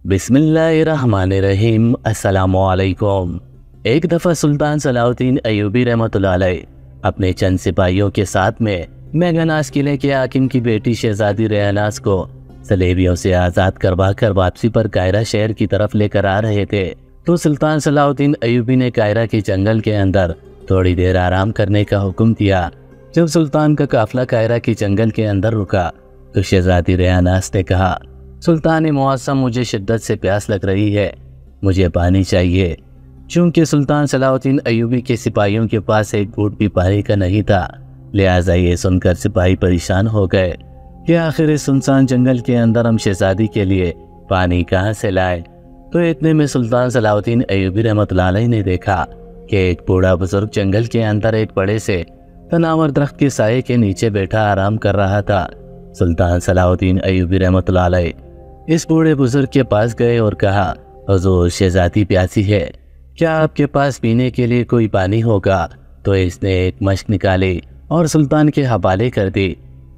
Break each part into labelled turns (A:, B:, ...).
A: बिस्मिल्लाहिर्रहमानिर्रहीम। अस्सलामुअलैकुम। एक दफ़ा सुल्तान सलाहुद्दीन अय्यूबी रहमतुल्लाह अलैह अपने चंद सिपाहियों के साथ में मेघनास किले के हाकिम की बेटी शहजादी रेहनास को सलेबियों से आज़ाद करवा कर वापसी पर कायरा शहर की तरफ लेकर आ रहे थे, तो सुल्तान सलाहुद्दीन अय्यूबी ने कायरा के जंगल के अंदर थोड़ी देर आराम करने का हुक्म दिया। जब सुल्तान का काफिला कायरा के जंगल के अंदर रुका तो शहजादी रेहनास ने कहा, सुल्तान मुअज़्ज़म, मुझे शिद्दत से प्यास लग रही है, मुझे पानी चाहिए। चूंकि सुल्तान सलाहुद्दीन अय्यूबी के सिपाहियों के पास एक घूंट भी पानी का नहीं था, लिहाजा ये सुनकर सिपाही परेशान हो गए कि आखिर इस सुनसान जंगल के अंदर हम शहजादी के लिए पानी कहाँ से लाए। तो इतने में सुल्तान सलाहुद्दीन अय्यूबी रहमतुल्लाह अलैह ने देखा कि एक बूढ़ा बुजुर्ग जंगल के अंदर एक बड़े से तनावर दरख्त के साये के नीचे बैठा आराम कर रहा था। सुल्तान सलाहुद्दीन अय्यूबी रहमतुल्लाह अलैह इस बूढ़े बुजुर्ग के पास गए और कहा, हुजूर, शहजादी प्यासी है, क्या आपके पास पीने के लिए कोई पानी होगा? तो इसने एक मश्क निकाली और सुल्तान के हवाले कर दी।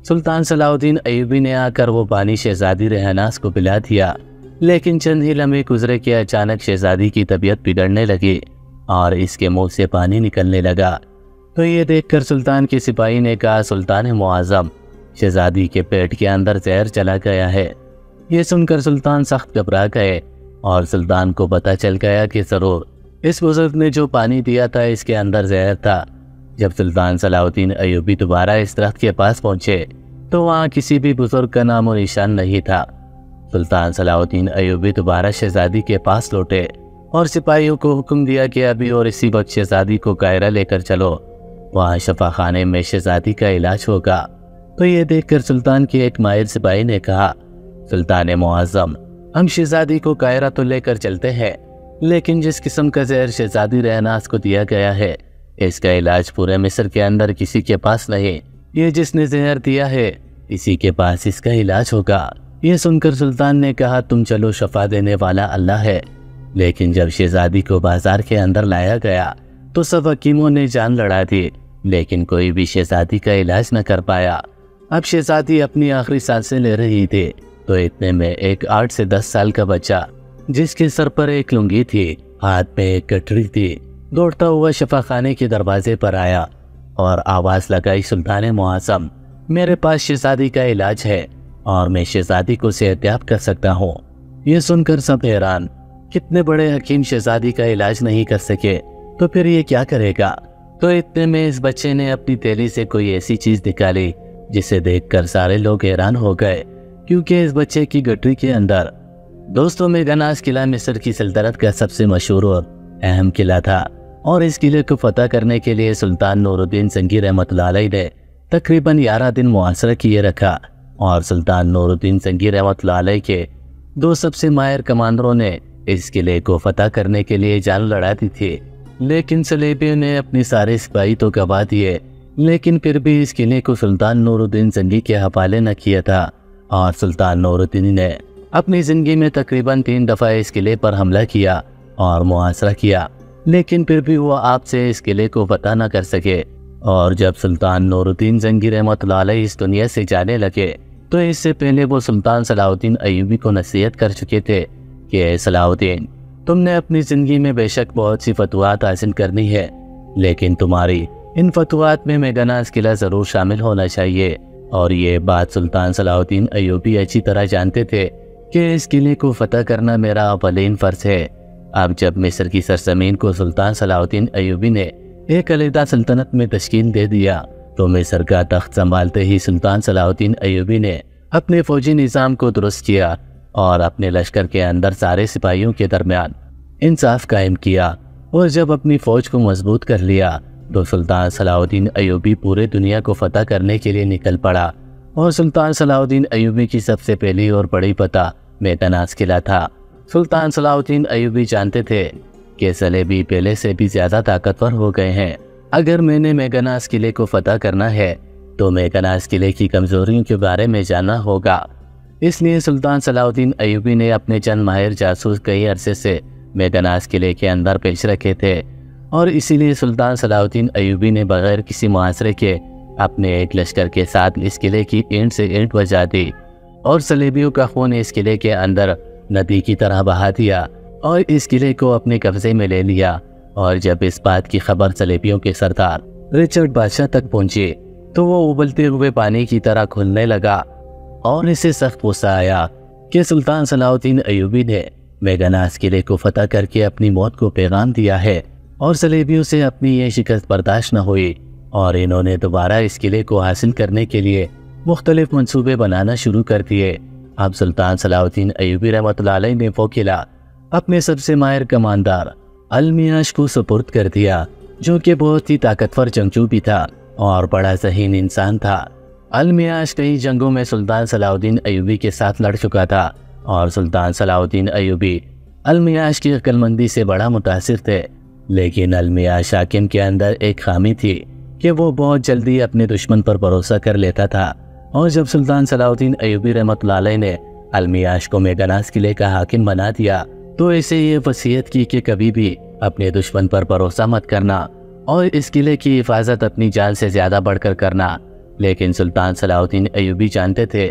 A: सुल्तान सलाहुद्दीन अय्यूबी ने आकर वो पानी शहजादी रेहनास को पिला दिया, लेकिन चंद ही लम्हे गुजरे कि अचानक शहजादी की तबीयत बिगड़ने लगी और इसके मुंह से पानी निकलने लगा। तो ये देखकर सुल्तान के सिपाही ने कहा, सुल्तान मुअज़्ज़म, शहजादी के पेट के अंदर जहर चला गया है। ये सुनकर सुल्तान सख्त घबरा गए और सुल्तान को पता चल गया कि जरूर इस बुजुर्ग ने जो पानी दिया था इसके अंदर जहर था। जब सुल्तान सलाहुद्दीन अय्यूबी दोबारा इस दरख्त के पास पहुंचे तो वहाँ किसी भी बुजुर्ग का नामो निशान नहीं था। सुल्तान सलाहुद्दीन अय्यूबी दोबारा शहजादी के पास लौटे और सिपाहियों को हुक्म दिया कि अभी और इसी वक्त शहजादी को कायरा लेकर चलो, वहाँ शफा खाने में शहजादी का इलाज होगा। तो ये देखकर सुल्तान के एक माहिर सिपाही ने कहा, सुल्तान मुअज़्ज़म, हम शहजादी को कायरा तो लेकर चलते हैं, लेकिन जिस किस्म का जहर शहजादी रेहनास को दिया गया है इसका इलाज पूरे मिस्र के अंदर किसी के पास नहीं। ये जिसने जहर दिया है इसी के पास इसका इलाज होगा। ये सुनकर सुल्तान ने कहा, तुम चलो, शफा देने वाला अल्लाह है। लेकिन जब शहजादी को बाजार के अंदर लाया गया तो सब हकीमों ने जान लड़ा दी, लेकिन कोई भी शहजादी का इलाज न कर पाया। अब शहजादी अपनी आखिरी सांसें ले रही थी तो इतने में एक 8 से 10 साल का बच्चा, जिसके सर पर एक लुंगी थी, हाथ में एक कटरी थी, दौड़ता हुआ शफा खाने के दरवाजे पर आया और आवाज लगाई, सुल्तान मुअज़्ज़म, मेरे पास शहजादी का इलाज है और मैं शहजादी को सेहतयाब कर सकता हूँ। ये सुनकर सब हैरान, कितने बड़े हकीम शहजादी का इलाज नहीं कर सके तो फिर ये क्या करेगा। तो इतने में इस बच्चे ने अपनी थैली से कोई ऐसी चीज निकाली जिसे देखकर सारे लोग हैरान हो गए, क्योंकि इस बच्चे की गठरी के अंदर, दोस्तों, मेघनास किला मिस्र की सल्तनत का सबसे मशहूर और अहम किला था और इस किले को फतह करने के लिए सुल्तान नूरुद्दीन ज़ंगी रहमतुल्लाह अलैह ने तकरीबन 11 दिन मुहासरा किए रखा और सुल्तान नूरुद्दीन ज़ंगी रहमतुल्लाह अलैह के 2 सबसे माहिर कमांडरों ने इस किले को फतह करने के लिए जान लड़ा दी थी। लेकिन सलेबियों ने अपने सारे सिपाही तो गवा दिए, लेकिन फिर भी इस किले को सुल्तान नूरुद्दीन ज़ंगी के हवाले न किया था और सुल्तान नूरुद्दीन ने अपनी ज़िंदगी में तकरीबन 3 दफ़ा इस किले पर हमला किया और मुहासरा किया, लेकिन फिर भी वो आपसे इस किले को फतह न कर सके। और जब सुल्तान नूरुद्दीन ज़ंगी रहमतुल्लाह अलैह इस दुनिया से जाने लगे तो इससे पहले वो सुल्तान सलाहुद्दीन अय्यूबी को नसीहत कर चुके थे कि सलाहुद्दीन, तुमने अपनी ज़िंदगी में बेशक बहुत सी फतवात हासिल करनी है, लेकिन तुम्हारी इन फतवात में मेघनास किला ज़रूर शामिल होना चाहिए। और ये बात सुल्तान सलाहुद्दीन अय्यूबी अच्छी तरह जानते थे कि इस किले को फतह करना मेरा अवलीन फ़र्ज है। अब जब मिस्र की सरजमीन को सुल्तान सलाहुद्दीन अय्यूबी ने एक अलहदा सल्तनत में तश्कील दे दिया तो मिस्र का तख्त संभालते ही सुल्तान सलाहुद्दीन अय्यूबी ने अपने फौजी निज़ाम को दुरुस्त किया और अपने लश्कर के अंदर सारे सिपाहियों के दरमियान इंसाफ कायम किया। और जब अपनी फ़ौज को मजबूत कर लिया तो सुल्तान सलाहुद्दीन अय्यूबी पूरे दुनिया को फतह करने के लिए निकल पड़ा और सुल्तान सलाहुद्दीन अय्यूबी की सबसे पहली और बड़ी फतह मेघनास किला था। सुल्तान सलाहुद्दीन अय्यूबी जानते थे कि सलेबी पहले से भी ज़्यादा ताकतवर हो गए हैं। अगर मैंने मेघनास किले को फतह करना है तो मेघनास किले की कमज़ोरियों के बारे में जानना होगा। इसलिए सुल्तान सलाहुद्दीन अय्यूबी ने अपने चंद माहिर जासूस कई अरसे से मेघनास किले के अंदर पेश रखे थे और इसीलिए सुल्तान सलाहुद्दीन अय्यूबी ने बगैर किसी मुआसरे के अपने एक लश्कर के साथ इस किले की ईंट से ईंट बजा दी और सलेबियों का खून इस किले के अंदर नदी की तरह बहा दिया और इस किले को अपने कब्जे में ले लिया। और जब इस बात की खबर सलेबियों के सरदार रिचर्ड बादशाह तक पहुंची तो वो उबलते हुए पानी की तरह खुलने लगा और इसे सख्त गुस्सा आया कि सुल्तान सलाउद्दीन अय्यूबी ने मेगनास किले को फतह करके अपनी मौत को पैगाम दिया है और सलेबियों से अपनी ये शिकस्त बर्दाश्त न हुई और इन्होंने दोबारा इस किले को हासिल करने के लिए मुख्तलिफ मंसूबे बनाना शुरू कर दिए। अब सुल्तान सलाउद्दीन अय्यूबी रहमतुल्लाह अलैह ने वो किला अपने सबसे माहिर कमांडर अलमियाश को सुपुर्द कर दिया, जो कि बहुत ही ताकतवर जंगजू भी था और बड़ा ज़हीन इंसान था। अलमियाश कई जंगों में सुल्तान सलाउद्दीन अय्यूबी के साथ लड़ चुका था और सुल्तान सलाउद्दीन अय्यूबी अलमियाश की अक्लमंदी से बड़ा मुतासिर थे। लेकिन अलमियाश हाकिम के अंदर एक खामी थी कि वो बहुत जल्दी अपने दुश्मन पर भरोसा कर लेता था। और जब सुल्तान सलाउद्दीन अय्यूबी रहमतुल्लाह अलैह ने अलमियाश को मेगनास किले का हाकिम बना दिया तो इसे ये वसीयत की कि कभी भी अपने दुश्मन पर भरोसा मत करना और इस किले की हिफाजत अपनी जान से ज़्यादा बढ़कर करना। लेकिन सुल्तान सलाउद्दीन अय्यूबी जानते थे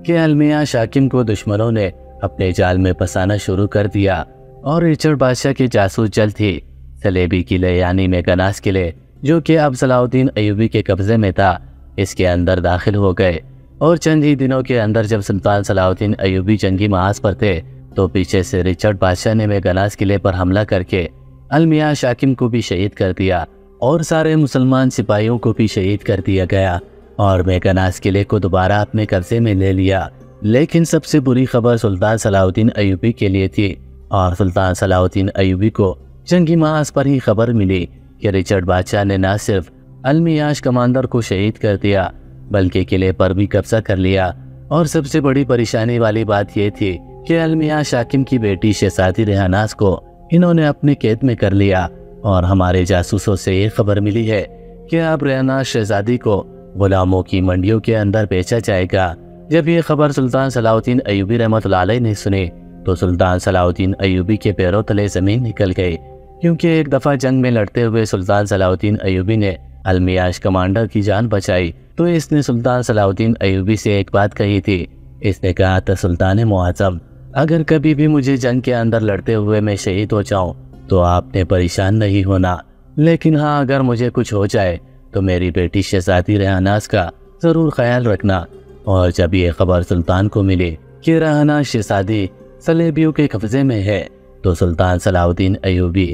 A: कि अलमियाश हाकिम को दुश्मनों ने अपने जाल में फंसाना शुरू कर दिया और रिचर्ड बादशाह के जासूस जल्द ही सलेबी किले यानी मेगनास किले, जो कि अब सलाउद्दीन अय्यूबी के कब्जे में था, इसके अंदर दाखिल हो गए। और चंद ही दिनों के अंदर जब सुल्तान सलाउद्दीन अय्यूबी जंगी महाज पर थे तो पीछे से रिचर्ड बादशाह ने मेगनास किले पर हमला करके अलमियाश हाकिम को भी शहीद कर दिया और सारे मुसलमान सिपाहियों को भी शहीद कर दिया गया और मेगनास किले को दोबारा अपने कब्जे में ले लिया। लेकिन सबसे बुरी खबर सुल्तान सलाउद्दीन अय्यूबी के लिए थी और सुल्तान सलाउद्दीन अय्यूबी को जंगी महाज पर ही खबर मिली कि रिचर्ड बादशाह ने न सिर्फ अलमियाश कमांडर को शहीद कर दिया बल्कि किले पर भी कब्जा कर लिया। और सबसे बड़ी परेशानी वाली बात यह थी कि अलमियाश हाकिम की बेटी शहजादी रेहानास को इन्होंने अपने कैद में कर लिया और हमारे जासूसों से ये खबर मिली है कि अब रेहानास शहजादी को गुलामों की मंडियों के अंदर बेचा जाएगा। जब ये खबर सुल्तान सलाउद्दीन अय्यूबी रहमतुल्लाह अलैह ने सुनी तो सुल्तान सलाउद्दीन अय्यूबी के पैरों तले ज़मीन निकल गई, क्योंकि एक दफ़ा जंग में लड़ते हुए सुल्तान सलाउद्दीन अय्यूबी ने अलमियाश कमांडर की जान बचाई तो इसने सुल्तान सलाउद्दीन अय्यूबी से एक बात कही थी। इसने कहा था, सुल्तान मुआज़्ज़म, अगर कभी भी मुझे जंग के अंदर लड़ते हुए मैं शहीद हो जाऊं तो आपने परेशान नहीं होना, लेकिन हाँ, अगर मुझे कुछ हो जाए तो मेरी बेटी शहजादी रेहानास का ज़रूर ख्याल रखना। और जब ये खबर सुल्तान को मिली कि रेहानास शहजादी सलेबियों के कब्जे में है तो सुल्तान सलाउद्दीन अय्यूबी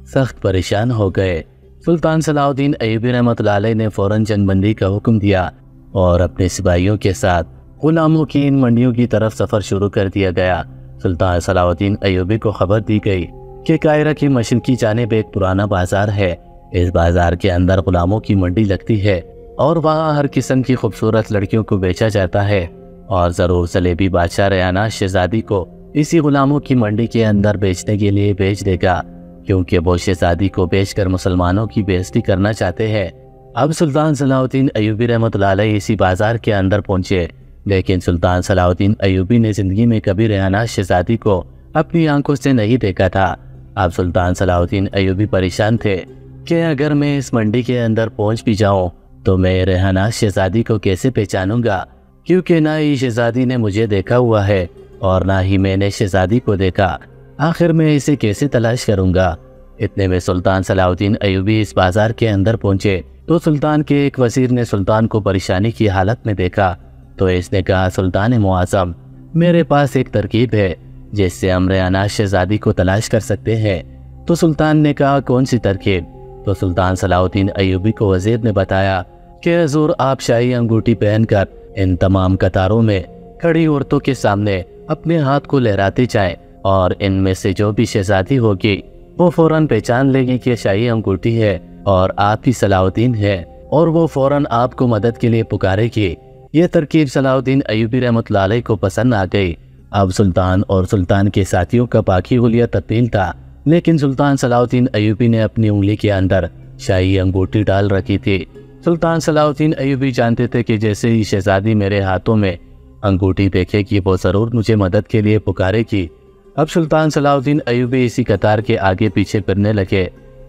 A: सख्त परेशान हो गए। सुल्तान सलाउद्दीन अय्यूबी रहमतुल्लाह अलैह ने फ़ौरन जंगबंदी का हुक्म दिया और अपने सिपाहियों के साथ गुलामों की इन मंडियों की तरफ सफ़र शुरू कर दिया गया। सुल्तान सलाउद्दीन अय्यूबी को खबर दी गई कि कायरा की मशरकी जानिब एक पुराना बाजार है। इस बाजार के अंदर गुलामों की मंडी लगती है और वहाँ हर किस्म की खूबसूरत लड़कियों को बेचा जाता है और ज़रूर सलेबी बादशाह रेहानास शहजादी को इसी गुलामों की मंडी के अंदर बेचने के लिए भेज देगा, क्योंकि वो शहजादी को बेचकर मुसलमानों की बेइज्जती करना चाहते हैं। अब सुल्तान सलाउद्दीन अय्यूबी रहमतुल्लाह अलैह इसी बाजार के अंदर पहुंचे, लेकिन सुल्तान सलाउद्दीन अय्यूबी ने ज़िंदगी में कभी रेहानास शहजादी को अपनी आंखों से नहीं देखा था। अब सुल्तान सलाउद्दीन अय्यूबी परेशान थे कि अगर मैं इस मंडी के अंदर पहुंच भी जाऊं तो मैं रेहानास शहजादी को कैसे पहचानूंगा, क्योंकि ना ही शहजादी ने मुझे देखा हुआ है और ना ही मैंने शहजादी को देखा। आखिर मैं इसे कैसे तलाश करूंगा। इतने में सुल्तान सलाउद्दीन अय्यूबी इस बाजार के अंदर पहुंचे तो सुल्तान के एक वजीर ने सुल्तान को परेशानी की हालत में देखा तो इसने कहा, सुल्तान मुआज़्ज़म, मेरे पास एक तरकीब है जिससे हम रेहानास शहजादी को तलाश कर सकते हैं। तो सुल्तान ने कहा, कौन सी तरकीब? तो सुल्तान सलाउद्दीन अय्यूबी को वजीर ने बताया कि हुजूर, आप शाही अंगूठी पहनकर इन तमाम कतारों में खड़ी औरतों के सामने अपने हाथ को लहराते जाएं और इनमें से जो भी शहजादी होगी वो फौरन पहचान लेगी कि शाही अंगूठी है और आप ही सलाउद्दीन है और वो फौरन आपको मदद के लिए पुकारेगी। ये तरकीब सलाउद्दीन अय्यूबी रहमतुल्लाह अलैह को पसंद आ गई। अब सुल्तान और सुल्तान के साथियों का बाकी हुलिया तब्दील था, लेकिन सुल्तान सलाउद्दीन अय्यूबी ने अपनी उंगली के अंदर शाही अंगूठी डाल रखी थी। सुल्तान सलाउद्दीन अय्यूबी जानते थे कि जैसे ही शहजादी मेरे हाथों में अंगूठी देखेगी वो ज़रूर मुझे मदद के लिए पुकारेगी। अब सुल्तान सलाउद्दीन अय्यूबी इसी कतार के आगे पीछे फिरने लगे।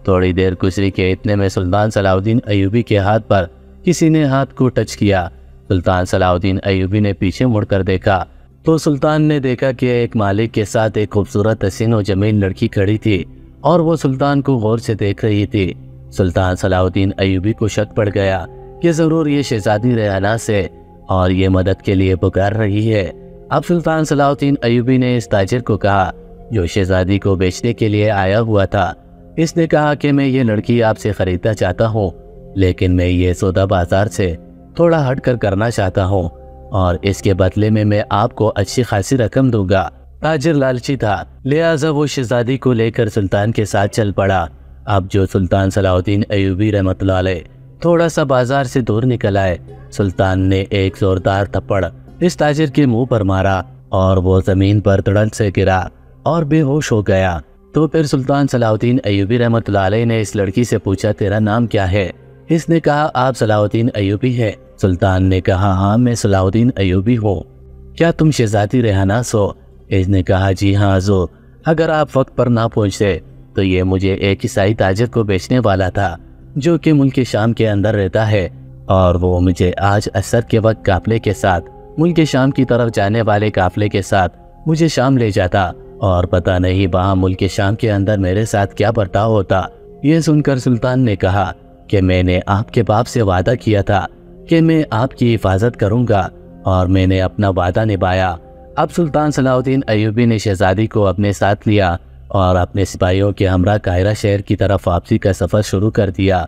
A: थोड़ी देर गुजरी के इतने में सुल्तान सलाउद्दीन अय्यूबी के हाथ पर किसी ने हाथ को टच किया। सुल्तान सलाउद्दीन अय्यूबी ने पीछे मुड़कर देखा तो सुल्तान ने देखा कि एक मालिक के साथ एक खूबसूरत हसीन और जमील लड़की खड़ी थी और वो सुल्तान को गौर से देख रही थी। सुल्तान सलाहुद्दीन अय्यूबी को शक पड़ गया कि ज़रूर ये शहजादी रेहाना से और ये मदद के लिए पुकार रही है। अब सुल्तान सलाहुद्दीन अय्यूबी ने इस ताजिर को कहा जो शहजादी को बेचने के लिए आया हुआ था। इसने कहा कि मैं ये लड़की आपसे खरीदना चाहता हूँ, लेकिन मैं ये सौदा बाजार से थोड़ा हट कर करना चाहता हूँ और इसके बदले में मैं आपको अच्छी खासी रकम दूंगा। ताजिर लालची था, लिहाजा वो शहजादी को लेकर सुल्तान के साथ चल पड़ा। अब जो सुल्तान सलाहुद्दीन अय्यूबी रहमतुल्लाह अलैह थोड़ा सा बाजार से दूर निकल आए, सुल्तान ने एक जोरदार थप्पड़ इस ताजिर के मुंह पर मारा और वो जमीन पर धड़ल्ले से गिरा और बेहोश हो गया। तो फिर सुल्तान सलाहुद्दीन अय्यूबी रहमतुल्लाह अलैह ने इस लड़की से पूछा, तेरा नाम क्या है? इसने कहा, आप सलाहुद्दीन अय्यूबी है। सुल्तान ने कहा, हाँ मैं सलाहुद्दीन अय्यूबी हूँ। क्या तुम शहजादी रेहाना हो? इसने कहा, जी हाँ हज़ूर। अगर आप वक्त पर ना पहुँचते तो ये मुझे एक ईसाई ताजिर को बेचने वाला था जो कि मुल्क शाम के अंदर रहता है, और वो मुझे आज असर के वक्त काफले के साथ मुल्क शाम की तरफ जाने वाले काफले के साथ मुझे शाम ले जाता, और पता नहीं वहाँ मुल्क शाम के अंदर मेरे साथ क्या बर्ताव होता। ये सुनकर सुल्तान ने कहा कि मैंने आपके बाप से वादा किया था कि मैं आपकी हिफाजत करूँगा, और मैंने अपना वादा निभाया। अब सुल्तान सलाहुद्दीन अय्यूबी ने शहजादी को अपने साथ लिया और अपने सिपाहियों के हमरा कायरा शहर की तरफ वापसी का सफ़र शुरू कर दिया।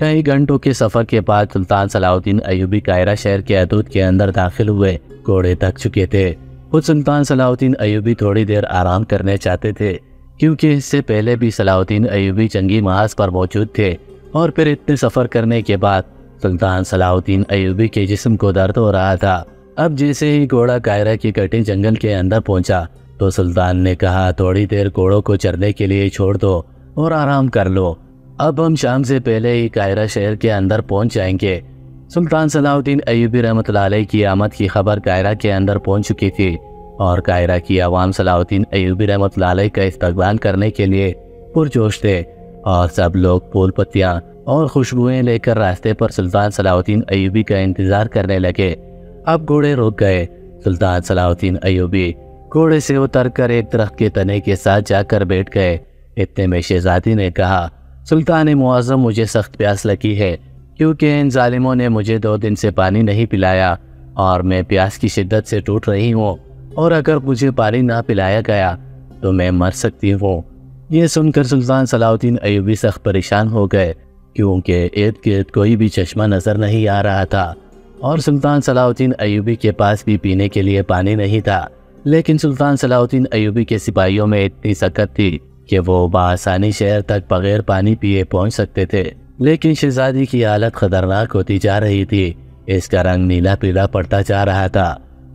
A: कई घंटों के सफ़र के बाद सुल्तान सलाहुद्दीन अय्यूबी कायरा शहर के हदूद के अंदर दाखिल हुए। घोड़े थक चुके थे। खुद सुल्तान सलाहुद्दीन अय्यूबी थोड़ी देर आराम करने चाहते थे, क्योंकि इससे पहले भी सलाहुद्दीन अय्यूबी जंगी महाज पर मौजूद थे, और फिर इतने सफ़र करने के बाद सुल्तान सलाहुद्दीन अय्यूबी के जिस्म को दर्द हो रहा था। अब जैसे ही घोड़ा कायरा की कटे जंगल के अंदर पहुंचा तो सुल्तान ने कहा, थोड़ी देर घोड़ों को चरने के लिए छोड़ दो और आराम कर लो। अब हम शाम से पहले ही कायरा शहर के अंदर पहुंच जाएंगे। सुल्तान सलाहुद्दीन अय्यूबी रहमतुल्लाह अलैह की आमद की खबर कायरा के अंदर पहुंच चुकी थी, और कायरा की आवाम सलाहुद्दीन अय्यूबी रहमतुल्लाह अलैह का इस्तकबाल करने के लिए पुरजोश थे, और सब लोग फूल पत्तियाँ और खुशबुएं लेकर रास्ते पर सुल्तान सलाहुद्दीन अय्यूबी का इंतजार करने लगे। अब घोड़े रुक गए। सुल्तान सलाहुद्दीन अय्यूबी घोड़े से उतरकर एक दरख्त के तने के साथ जाकर बैठ गए। इतने में शहजादी ने कहा, सुल्तान मुआज़्ज़म, मुझे सख्त प्यास लगी है, क्योंकि इन जालिमों ने मुझे 2 दिन से पानी नहीं पिलाया और मैं प्यास की शिद्दत से टूट रही हूँ, और अगर मुझे पानी ना पिलाया गया तो मैं मर सकती हूँ। ये सुनकर सुल्तान सलाहुद्दीन अय्यूबी सख्त परेशान हो गए, क्योंकि इर्द गिर्द कोई भी चश्मा नज़र नहीं आ रहा था, और सुल्तान सलाहुद्दीन अय्यूबी के पास भी पीने के लिए पानी नहीं था। लेकिन सुल्तान सलाहुद्दीन अय्यूबी के सिपाहियों में इतनी सकत थी कि वो बआसानी शहर तक बगैर पानी पिए पहुंच सकते थे। लेकिन शहजादी की हालत खतरनाक होती जा रही थी। इसका रंग नीला पीला पड़ता जा रहा था।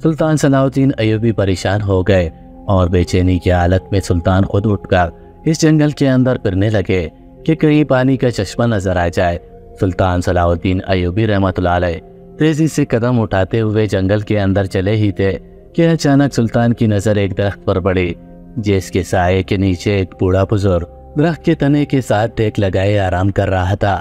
A: सुल्तान सलाहुद्दीन अय्यूबी परेशान हो गए और बेचैनी की हालत में सुल्तान खुद उठकर इस जंगल के अंदर फिरने लगे कि कहीं पानी का चश्मा नजर आ जाए। सुल्तान सलाहुद्दीन अय्यूबी रहमतुल्लाह अलैह तेजी से कदम उठाते हुए जंगल के अंदर चले ही थे कि अचानक सुल्तान की नजर एक दरख्त पर पड़ी, जिसके साये के नीचे एक बूढ़ा बुजुर्ग दरख्त के तने के साथ टेक लगाए आराम कर रहा था।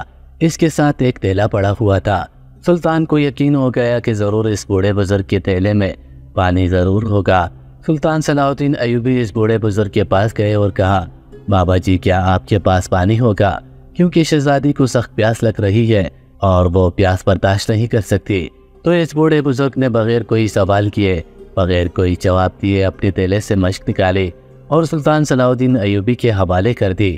A: इसके साथ एक थैला पड़ा हुआ था। सुल्तान को यकीन हो गया कि जरूर इस बूढ़े बुजुर्ग के थैले में पानी जरूर होगा। सुल्तान सलाहुद्दीन अय्यूबी इस बूढ़े बुजुर्ग के पास गए और कहा, बाबा जी, क्या आपके पास पानी होगा? क्योंकि शहजादी को सख्त प्यास लग रही है और वो प्यास बर्दाश्त नहीं कर सकती। तो इस बूढ़े बुजुर्ग ने बगैर कोई सवाल किए, बगैर कोई जवाब दिए अपने थैले से मशक निकाली और सुल्तान सलाहुद्दीन अय्यूबी के हवाले कर दी।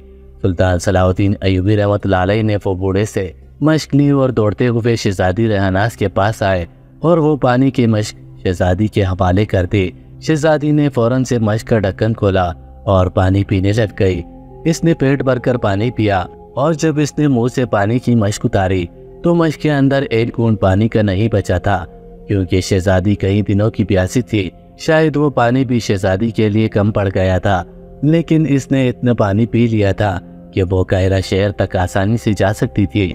A: सुल्तान सलाहुद्दीन अय्यूबी रहमतुल्लाह अलैह ने वो बूढ़े से मशक ली और दौड़ते हुए शहजादी रेहानास के पास आए और वो पानी की मशक शहजादी के हवाले कर दी। शहजादी ने फौरन से मशक का ढक्कन खोला और पानी पीने लग गई। इसने पेट भरकर पानी पिया और जब इसने मुंह से पानी की मशक उतारी तो मशक के अंदर एक बूंद पानी का नहीं बचा था, क्योंकि शहजादी कई दिनों की प्यासी थी। शायद वो पानी भी शहजादी के लिए कम पड़ गया था, लेकिन इसने इतना पानी पी लिया था कि वो कायरा शहर तक आसानी से जा सकती थी।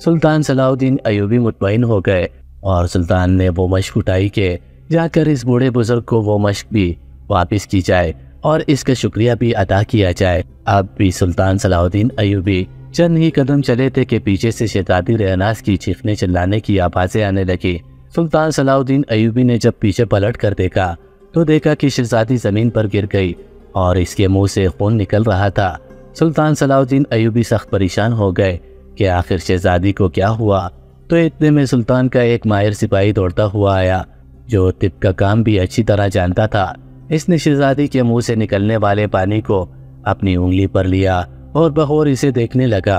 A: सुल्तान सलाहुद्दीन अय्यूबी मुतमईन हो गए और सुल्तान ने वो मशक उठाई कि जाकर इस बूढ़े बुजुर्ग को वो मशक भी वापस की जाए और इसका शुक्रिया भी अदा किया जाए। अब भी सुल्तान सलाहुद्दीन अय्यूबी चंद ही कदम चले थे कि पीछे से शहजादी रेहानास की चीखने चिल्लाने की आवाज़ें आने लगी। सुल्तान सलाहुद्दीन अय्यूबी ने जब पीछे पलट कर देखा तो देखा कि शहजादी जमीन पर गिर गई और इसके मुंह से खून निकल रहा था। सुल्तान सलाउद्दीन अय्यूबी सख्त परेशान हो गए कि आखिर शहजादी को क्या हुआ। तो इतने में सुल्तान का एक माहिर सिपाही दौड़ता हुआ आया, जो तिब का काम भी अच्छी तरह जानता था। इसने शहजादी के मुंह से निकलने वाले पानी को अपनी उंगली पर लिया और बगौर इसे देखने लगा।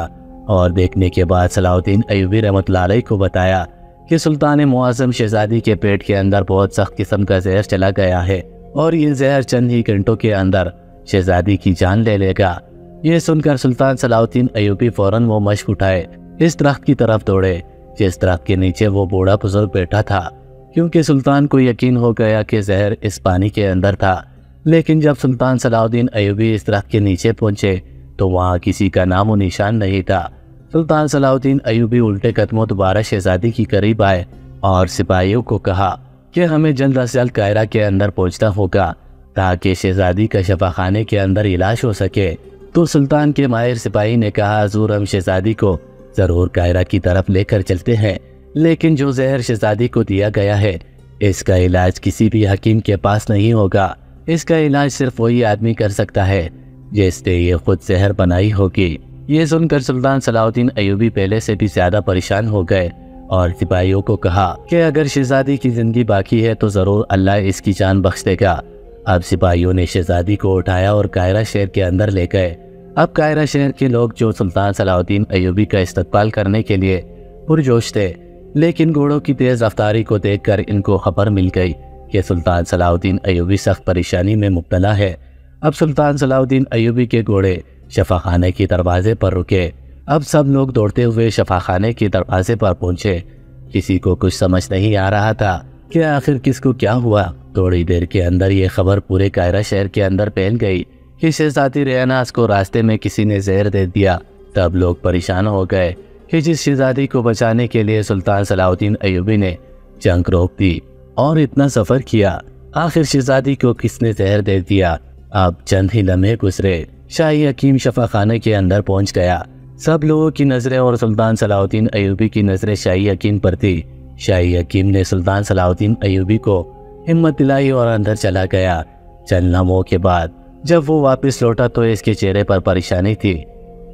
A: और देखने के बाद सलाउद्दीन अय्यूबी रहमतुल्लाह अलैह को बताया कि सुल्तान मुआज़्ज़म शहजादी के पेट के अंदर बहुत सख्त किस्म का जहर चला गया है और ये जहर चंद ही घंटों के अंदर शहजादी की जान ले लेगा। ये सुनकर सुल्तान सलाउद्दीन अय्यूबी फौरन वो मशक उठाए इस दरख्त की तरफ दौड़े जिस दरख्त के नीचे वो बूढ़ा बुजुर्ग बैठा था, क्योंकि सुल्तान को यकीन हो गया कि जहर इस पानी के अंदर था। लेकिन जब सुल्तान सलाउद्दीन अय्यूबी इस दरख्त के नीचे पहुंचे तो वहाँ किसी का नामो निशान नहीं था। सुल्तान सलाउद्दीन अय्यूबी उल्टे कदमों दोबारा शहजादी के करीब आए और सिपाहियों को कहा कि हमें जल्द अज जल्द कायरा के अंदर पहुंचना होगा ताकि शहजादी का शफाखाने के अंदर इलाज हो सके। तो सुल्तान के माहिर सिपाही ने कहा, हुजूर हम शहजादी को जरूर कायरा की तरफ लेकर चलते हैं, लेकिन जो जहर शहजादी को दिया गया है इसका इलाज किसी भी हकीम के पास नहीं होगा। इसका इलाज सिर्फ वही आदमी कर सकता है जिसने ये खुद जहर बनाई होगी। ये सुनकर सुल्तान सलाउद्दीन अय्यूबी पहले से भी ज्यादा परेशान हो गए और सिपाहियों को कहा कि अगर शहजादी की जिंदगी बाकी है तो जरूर अल्लाह इसकी जान बख्श देगा। अब सिपाहियों ने शहजादी को उठाया और कायरा शहर के अंदर ले गए। अब कायरा शहर के लोग जो सुल्तान सलाउद्दीन अय्यूबी का इस्तकबाल करने के लिए पुरजोश थे, लेकिन घोड़ों की तेज रफ्तारी को देखकर इनको खबर मिल गई कि सुल्तान सलाउद्दीन अय्यूबी सख्त परेशानी में मुब्तला है। अब सुल्तान सलाउद्दीन अय्यूबी के घोड़े शफाखाने के दरवाजे पर रुके। अब सब लोग दौड़ते हुए शफाखाने के दरवाजे पर पहुंचे। किसी को कुछ समझ नहीं आ रहा था कि आखिर किसको क्या हुआ। थोड़ी देर के अंदर ये खबर पूरे कायरा शहर के अंदर फैल गई कि शहजादी रेहनाज को रास्ते में किसी ने जहर दे दिया। तब लोग परेशान हो गए कि जिस शहजादी को बचाने के लिए सुल्तान सलाउद्दीन अय्यूबी ने जंग रोक दी और इतना सफ़र किया, आखिर शहजादी को किसने जहर दे दिया। अब चंद ही लम्हे गुजरे, शाही हकीम शफाखाने के अंदर पहुंच गया। सब लोगों की नज़रें और सुल्तान सलाउद्दीन अय्यूबी की नज़रें शाही हकीम पर थी। शाही हकीम ने सुल्तान सलाउद्दीन अय्यूबी को हिम्मत दिलाई और अंदर चला गया। चंद लम्हों के बाद जब वो वापस लौटा तो इसके चेहरे पर परेशानी थी।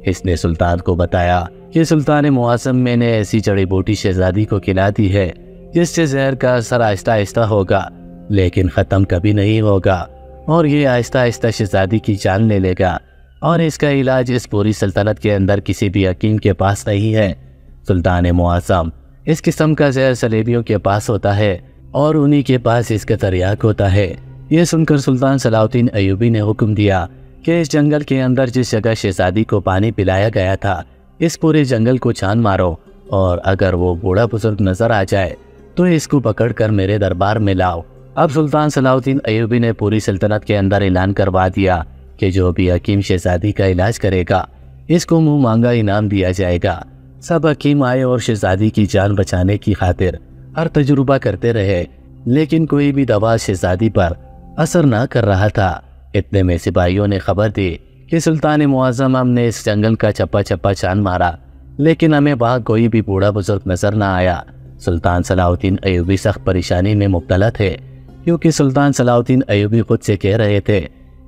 A: इसने सुल्तान को बताया कि सुल्तान मुआज़्ज़म मैंने ऐसी जड़ी बूटी शहजादी को खिला दी है जिससे जहर का असर आहिस्ता आहिस्ता होगा, लेकिन ख़त्म कभी नहीं होगा और ये आहिस्ता आहिस्ता शहजादी की जान ले लेगा और इसका इलाज इस पूरी सल्तनत के अंदर किसी भी हकीम के पास नहीं है। सुल्तान मुआज़्ज़म इस किस्म का जहर सलेबियों के पास होता है और उन्हीं के पास इसका तरियाक होता है। ये सुनकर सुल्तान सलाउद्दीन अय्यूबी ने हुक्म दिया कि इस जंगल के अंदर जिस जगह शहजादी को पानी पिलाया गया था इस पूरे जंगल को छान मारो और अगर वो बूढ़ा बुजुर्ग नजर आ जाए तो इसको पकड़कर मेरे दरबार में लाओ। अब सुल्तान सलाउद्दीन अय्यूबी ने पूरी सल्तनत के अंदर ऐलान करवा दिया कि जो भी हकीम शहजादी का इलाज करेगा इसको मुंह मांगा इनाम दिया जाएगा। सब हकीम आए और शहजादी की जान बचाने की खातिर हर तजुर्बा करते रहे, लेकिन कोई भी दवा शहजादी पर असर न कर रहा था। इतने में सिपाहियों ने खबर दी कि सुल्तान मुआज़्ज़म हमने इस जंगल का चप्पा चप्पा छान मारा, लेकिन हमें वहाँ कोई भी बूढ़ा बुजुर्ग नजर न आया। सुल्तान सलाउद्दीन अय्यूबी सख्त परेशानी में मुब्तला थे, क्योंकि सुल्तान सलाउद्दीन अय्यूबी खुद से कह रहे थे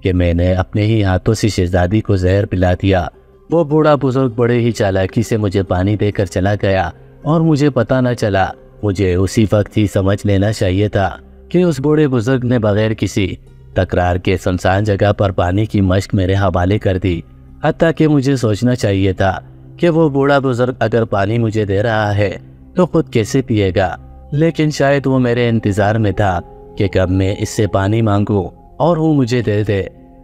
A: कि मैंने अपने ही हाथों से शहजादी को जहर पिला दिया। वो बूढ़ा बुजुर्ग बड़े ही चालाकी से मुझे पानी देकर चला गया और मुझे पता न चला। मुझे उसी वक्त ही समझ लेना चाहिए था कि उस बूढ़े बुजुर्ग ने बगैर किसी तकरार के सुनसान जगह पर पानी की मश्क मेरे हवाले कर दी। हत्ता कि मुझे सोचना चाहिए था कि वो बूढ़ा बुजुर्ग अगर पानी मुझे दे रहा है तो खुद कैसे पिएगा, लेकिन शायद वो मेरे इंतज़ार में था कि कब मैं इससे पानी मांगूं और वो मुझे दे दे।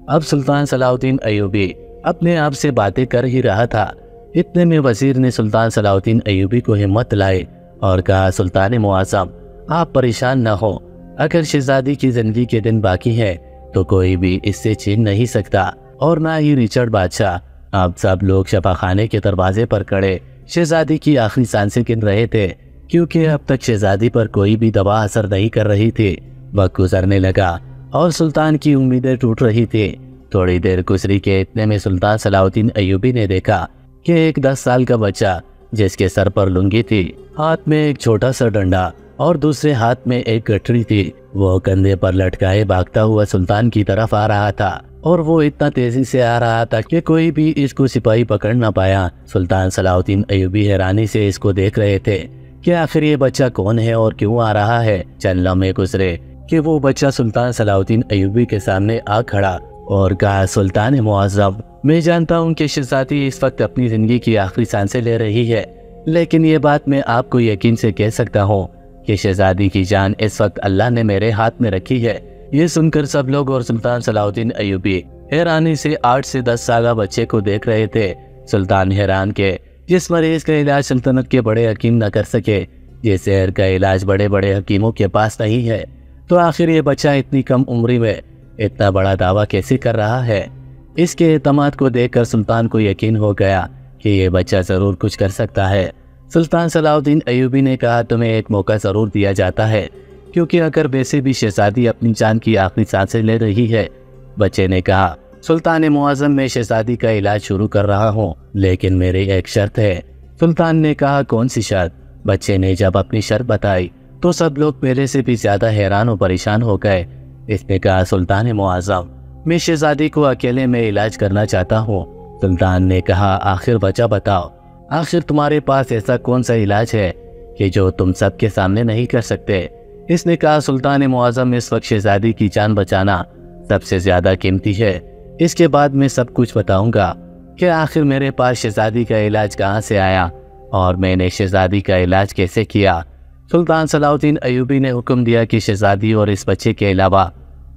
A: अब सुल्तान सलाउद्दीन अय्यूबी अपने आप से बातें कर ही रहा था। इतने में वजीर ने सुल्तान सलाउद्दीन अय्यूबी को हिम्मत लाई और कहा, सुल्तान मुआज़्ज़म आप परेशान न हो, अगर शहजादी की जिंदगी के दिन बाकी हैं तो कोई भी इससे छीन नहीं सकता और ना ही रिचर्ड बादशाह। अब सब लोग शफाखाने के दरवाजे पर खड़े शहजादी की आखिरी सांसें गिन रहे थे, क्योंकि अब तक शहजादी पर कोई भी दवा असर नहीं कर रही थी। वक्त गुजरने लगा और सुल्तान की उम्मीदें टूट रही थी। थोड़ी देर गुजरी के इतने में सुल्तान सलाउद्दीन अय्यूबी ने देखा कि एक 10 साल का बच्चा जिसके सर पर लुंगी थी, हाथ में एक छोटा सा डंडा और दूसरे हाथ में एक गठरी थी। वो कंधे पर लटकाए भागता हुआ सुल्तान की तरफ आ रहा था और वो इतना तेजी से आ रहा था कि कोई भी इसको सिपाही पकड़ ना पाया। सुल्तान सलाउद्दीन अय्यूबी हैरानी से इसको देख रहे थे कि आखिर ये बच्चा कौन है और क्यों आ रहा है। चंद लम्हे गुजरे कि वो बच्चा सुल्तान सलाउद्दीन अय्यूबी के सामने आ खड़ा और कहा, सुल्तान मुअज़्ज़म, मैं जानता हूँ कि शहज़ादी इस वक्त अपनी ज़िंदगी की आखिरी सांसें ले रही है, लेकिन ये बात मैं आपको यकीन से कह सकता हूँ कि शहज़ादी की जान इस वक्त अल्लाह ने मेरे हाथ में रखी है। ये सुनकर सब लोग और सुल्तान सलाउद्दीन अय्यूबी हैरानी से 8 से 10 साल बच्चे को देख रहे थे। सुल्तान हैरान के जिस मरीज का इलाज सल्तनत के बड़े हकीम न कर सके, जिस शहर का इलाज बड़े बड़े हकीमों के पास नहीं है, तो आखिर ये बच्चा इतनी कम उम्र में इतना बड़ा दावा कैसे कर रहा है। इसके एतमाद को देखकर सुल्तान को यकीन हो गया कि ये बच्चा ज़रूर कुछ कर सकता है। सुल्तान सलाउद्दीन अय्यूबी ने कहा, तुम्हें एक मौका ज़रूर दिया जाता है, क्योंकि अगर वैसे भी शहज़ादी अपनी जान की आखिरी सांसें ले रही है। बच्चे ने कहा, सुल्तान मुअज़्ज़म, मैं शहज़ादी का इलाज शुरू कर रहा हूँ, लेकिन मेरी एक शर्त है। सुल्तान ने कहा, कौन सी शर्त? बच्चे ने जब अपनी शर्त बताई तो सब लोग पहले से भी ज्यादा हैरान और परेशान हो गए। इसने कहा, सुल्तान मुअज़्ज़म, मैं शहज़ादी को अकेले में इलाज करना चाहता हूँ। सुल्तान ने कहा, आखिर वजह बताओ, आखिर तुम्हारे पास ऐसा कौन सा इलाज है कि जो तुम सबके सामने नहीं कर सकते। इसने कहा, सुल्तान मुअज़्ज़म, इस वक्त शहज़ादी की जान बचाना सबसे ज्यादा कीमती है। इसके बाद मैं सब कुछ बताऊंगा कि आखिर मेरे पास शहज़ादी का इलाज कहाँ से आया और मैंने शहज़ादी का इलाज कैसे किया। सुल्तान सलाउद्दीन अय्यूबी ने हुक्म दिया कि शहज़ादी और इस बच्चे के अलावा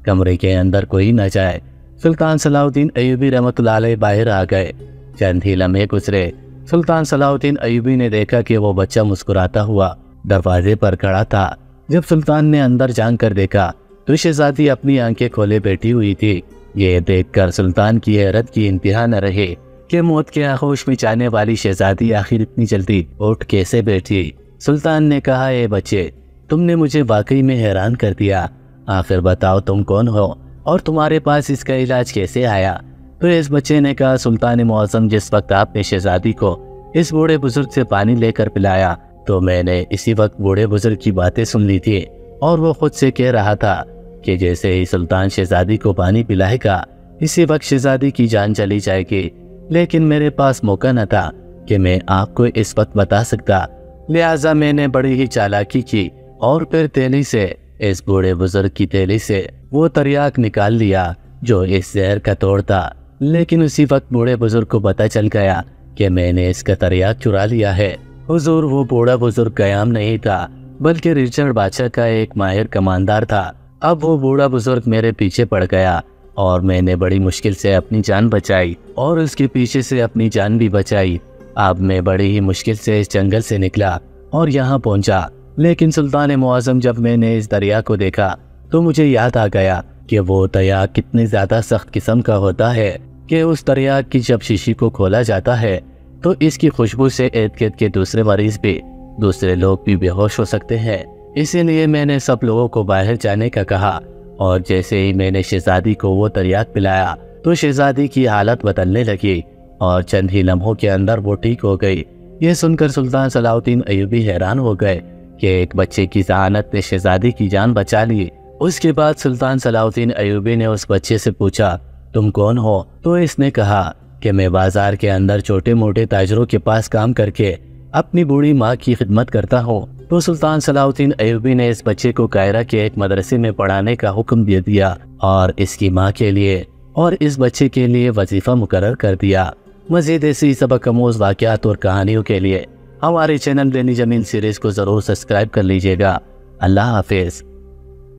A: कमरे के अंदर कोई न जाए। सुल्तान सलाउद्दीन अय्यूबी रहमतुल्लाह अलैह बाहर आ गए। चंद ही लम्हे गुजरे, सुल्तान सलाउद्दीन अय्यूबी ने देखा कि वो बच्चा मुस्कुराता हुआ दरवाजे पर खड़ा था। जब सुल्तान ने अंदर जानकर देखा तो शहज़ादी अपनी आंखें खोले बैठी हुई थी। ये देखकर सुल्तान की हैरत की इंतहा न रहे कि मौत के आगोश में जाने वाली शहज़ादी आखिर इतनी जल्दी उठ कैसे बैठी। सुल्तान ने कहा, ए बच्चे, तुमने मुझे वाकई में हैरान कर दिया। आखिर बताओ तुम कौन हो और तुम्हारे पास इसका इलाज कैसे आया। तो इस बच्चे ने कहा, सुल्तान मुअज़्ज़म, जिस वक्त आपने शहज़ादी को इस बूढ़े बुजुर्ग से पानी लेकर पिलाया तो मैंने इसी वक्त बूढ़े बुजुर्ग की बातें सुन ली थी और वो खुद से कह रहा था कि जैसे ही सुल्तान शहज़ादी को पानी पिलाएगा इसी वक्त शहज़ादी की जान चली जाएगी। लेकिन मेरे पास मौका न था कि मैं आपको इस वक्त बता सकता, लिहाजा मैंने बड़ी ही चालाकी की और फिर तेली से, इस बूढ़े बुजुर्ग की तेली से वो तरियाक निकाल लिया जो इस जहर का तोड़ था। लेकिन उसी वक्त बूढ़े बुजुर्ग को पता चल गया कि मैंने इसका तरियाक चुरा लिया है। हुजूर, वो बूढ़ा बुजुर्ग कयाम नहीं था बल्कि रिचर्ड बादशाह का एक माहिर कमांडर था। अब वो बूढ़ा बुजुर्ग मेरे पीछे पड़ गया और मैंने बड़ी मुश्किल से अपनी जान बचाई और उसके पीछे से अपनी जान भी बचाई। अब मैं बड़ी ही मुश्किल से इस जंगल से निकला और यहाँ पहुँचा। लेकिन सुल्तान मुअज़्ज़म, जब मैंने इस दरिया को देखा तो मुझे याद आ गया कि वो दरिया कितनी ज़्यादा सख्त किस्म का होता है कि उस दरिया की जब शीशी को खोला जाता है तो इसकी खुशबू से इर्द-गिर्द के दूसरे मरीज भी, दूसरे लोग भी बेहोश हो सकते हैं। इसीलिए मैंने सब लोगों को बाहर जाने का कहा और जैसे ही मैंने शहज़ादी को वो तरियाक पिलाया तो शहज़ादी की हालत बदलने लगी और चंद ही लम्हों के अंदर वो ठीक हो गई। ये सुनकर सुल्तान सलाउद्दीन अय्यूबी हैरान हो गए कि एक बच्चे की ज़हानत ने शहज़ादी की जान बचा ली। उसके बाद सुल्तान सलाउद्दीन अय्यूबी ने उस बच्चे से पूछा, तुम कौन हो? तो इसने कहा कि मैं बाजार के अंदर छोटे मोटे ताजरों के पास काम करके अपनी बूढ़ी माँ की खिदमत करता हूँ। तो सुल्तान सलाउद्दीन अय्यूबी ने इस बच्चे को कायरा के एक मदरसे में पढ़ाने का हुक्म दे दिया और इसकी माँ के लिए और इस बच्चे के लिए वजीफा मुकर्रर कर दिया। मज़ीद ऐसी सबक आमूज़ वाक़यात और कहानियों के लिए हमारे चैनल बेनी जमीन सीरीज़ को ज़रूर सब्सक्राइब कर लीजिएगा। अल्लाह हाफिज़।